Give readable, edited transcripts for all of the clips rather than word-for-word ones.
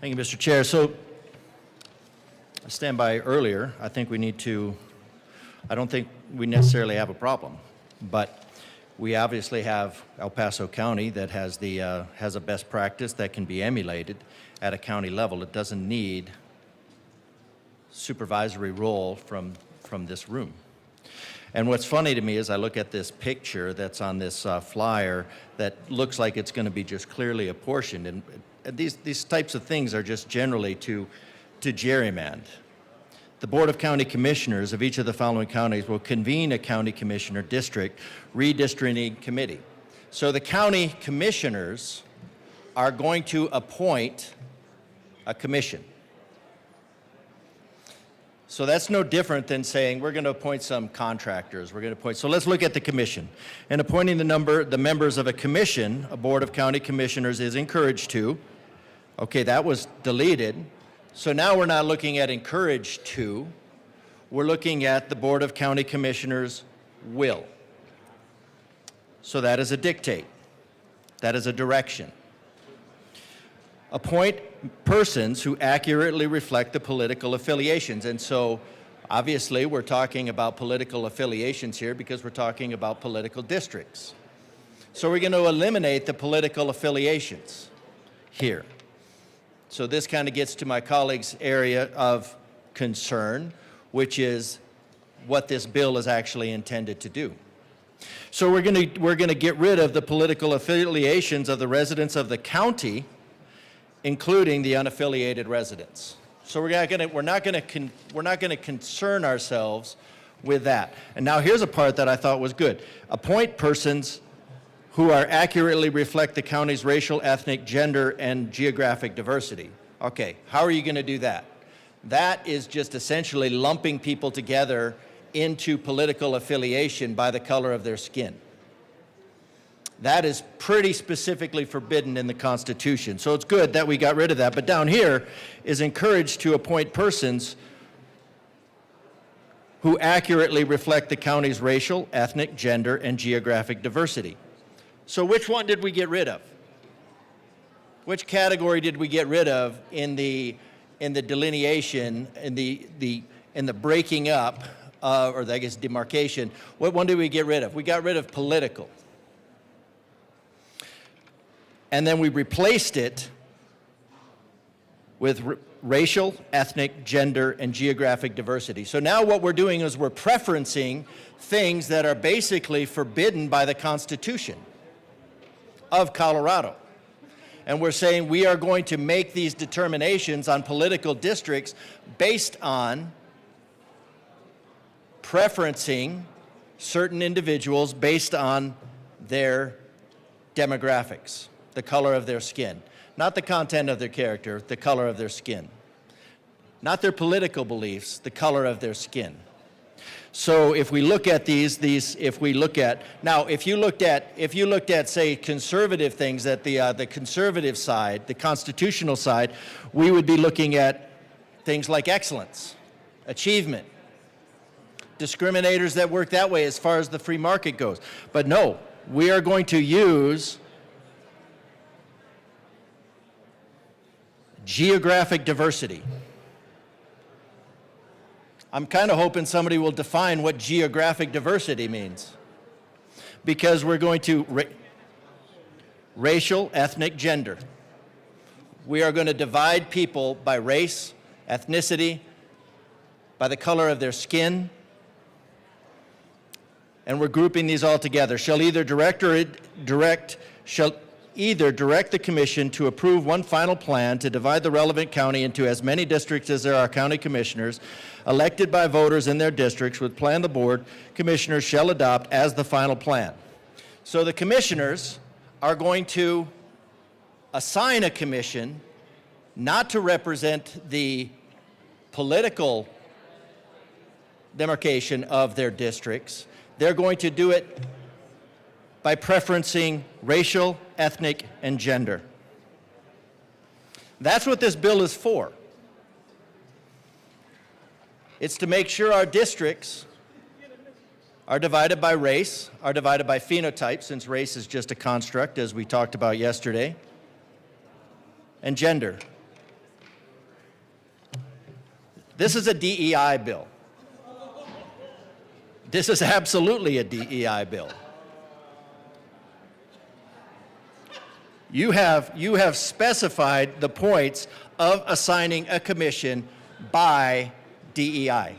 Thank you, Mr. Chair. So, I stand by earlier. I think we need to, I don't think we necessarily have a problem, but we obviously have El Paso County that has a best practice that can be emulated at a county level. It doesn't need supervisory role from this room. And what's funny to me is I look at this picture that's on this flyer that looks like it's going to be just clearly apportioned. And these types of things are just generally to gerrymander. The Board of County Commissioners of each of the following counties will convene a county commissioner district redistricting committee. So the county commissioners are going to appoint a commission. So that's no different than saying we're going to appoint some contractors. We're going to appoint. So let's look at the commission. And appointing the members of a commission, a Board of County Commissioners is encouraged to. Okay, that was deleted. So now we're not looking at encouraged to. We're looking at the Board of County Commissioners will. So that is a dictate. That is a direction. Appoint persons who accurately reflect the political affiliations. And so obviously we're talking about political affiliations here because we're talking about political districts. So we're going to eliminate the political affiliations here. So this kind of gets to my colleague's area of concern, which is what this bill is actually intended to do. So we're going to get rid of the political affiliations of the residents of the county, including the unaffiliated residents. So we're not going to concern ourselves with that. And now here's a part that I thought was good. Appoint persons who are accurately reflect the county's racial, ethnic, gender, and geographic diversity. Okay, how are you going to do that? That is just essentially lumping people together into political affiliation by the color of their skin. That is pretty specifically forbidden in the Constitution. So it's good that we got rid of that. But down here is encouraged to appoint persons who accurately reflect the county's racial, ethnic, gender, and geographic diversity. So which one did we get rid of? Which category did we get rid of in the delineation, in the breaking up, or I guess demarcation? What one did we get rid of? We got rid of political. And then we replaced it with racial, ethnic, gender, and geographic diversity. So now what we're doing is we're preferencing things that are basically forbidden by the Constitution of Colorado. And we're saying we are going to make these determinations on political districts based on preferencing certain individuals based on their demographics, the color of their skin, not the content of their character, the color of their skin, not their political beliefs, the color of their skin. So if we look at if you looked at, say, conservative things at the conservative side, the constitutional side, we would be looking at things like excellence, achievement, discriminators that work that way as far as the free market goes. But no, we are going to use geographic diversity. I'm kind of hoping somebody will define what geographic diversity means, because we're going to racial, ethnic, gender. We are going to divide people by race, ethnicity, by the color of their skin, and we're grouping these all together. Shall either direct the commission to approve one final plan to divide the relevant county into as many districts as there are county commissioners elected by voters in their districts, with plan the board commissioners shall adopt as the final plan. So the commissioners are going to assign a commission not to represent the political demarcation of their districts. They're going to do it by preferencing racial, ethnic, and gender. That's what this bill is for. It's to make sure our districts are divided by race, are divided by phenotype, since race is just a construct, as we talked about yesterday, and gender. This is a DEI bill. This is absolutely a DEI bill. You have specified the points of assigning a commission by DEI.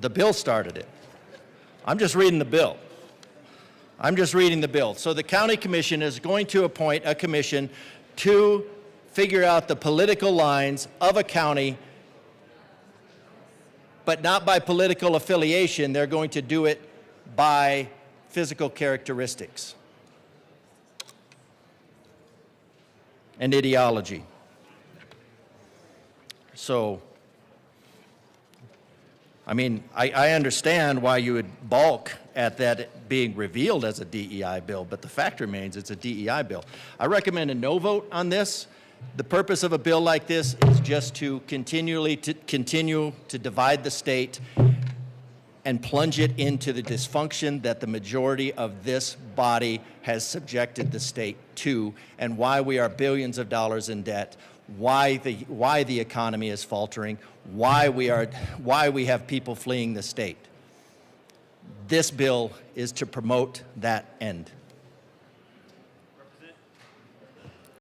The bill started it. I'm just reading the bill. I'm just reading the bill. So the county commission is going to appoint a commission to figure out the political lines of a county, but not by political affiliation. They're going to do it by physical characteristics and ideology. So, I mean, I understand why you would balk at that being revealed as a DEI bill, but the fact remains it's a DEI bill. I recommend a no vote on this. The purpose of a bill like this is just to continue to divide the state and plunge it into the dysfunction that the majority of this body has subjected the state to, and why we are billions of dollars in debt, why the economy is faltering, why we have people fleeing the state. This bill is to promote that end.